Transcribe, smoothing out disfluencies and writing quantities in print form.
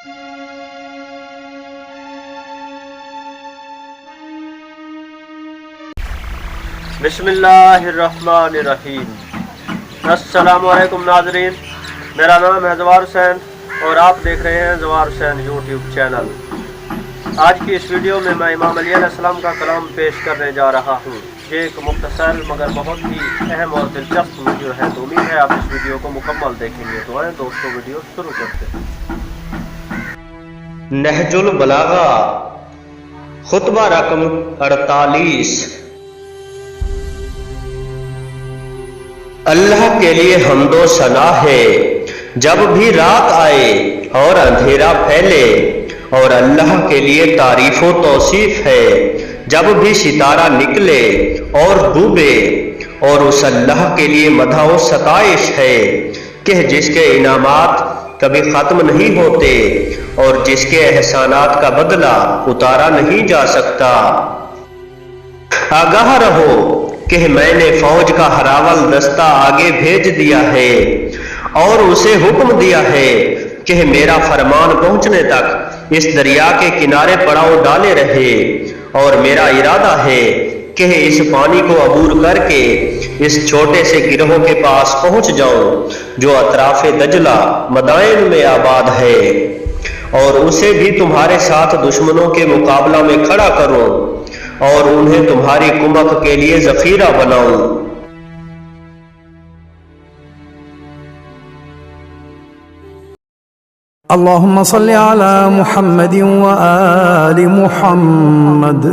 بسم اللہ الرحمن الرحیم۔ السلام علیکم ناظرین، میرا نام ہے زوار حسین اور آپ دیکھ رہے ہیں زوار حسین یوٹیوب چینل۔ آج کی اس ویڈیو میں امام علیہ السلام کا کلام پیش کرنے جا رہا ہوں۔ یہ ایک مختصر مگر بہت ہی اہم اور دلچسپ ویڈیو ہے، تو امید ہے آپ اس ویڈیو کو مکمل دیکھیں گے۔ تو آئیں دوستوں ویڈیو شروع کرتے ہیں۔ نہج البلاغہ خطبہ رقم 48۔ اللہ کے لیے حمد و ثنا ہے جب بھی رات آئے اور اندھیرا پھیلے، اور اللہ کے لیے تعریف و توصیف ہے جب بھی ستارہ نکلے اور ڈوبے، اور اس اللہ کے لیے مدح و ستائش ہے کہ جس کے انعامات کبھی ختم نہیں ہوتے اور جس کے احسانات کا بدلہ اتارا نہیں جا سکتا۔ آگاہ رہو کہ میں نے فوج کا ہراول دستہ آگے بھیج دیا ہے اور اسے حکم دیا ہے کہ میرا فرمان پہنچنے تک اس دریا کے کنارے پڑاؤ ڈالے رہے، اور میرا ارادہ ہے کہ اس پانی کو عبور کر کے اس چھوٹے سے گروہ کے پاس پہنچ جاؤں جو اطراف دجلہ مدائن میں آباد ہے، اور اسے بھی تمہارے ساتھ دشمنوں کے مقابلہ میں کھڑا کروں اور انہیں تمہاری کمک کے لیے ذخیرہ بناؤں۔ اللهم صل على محمد وآل محمد۔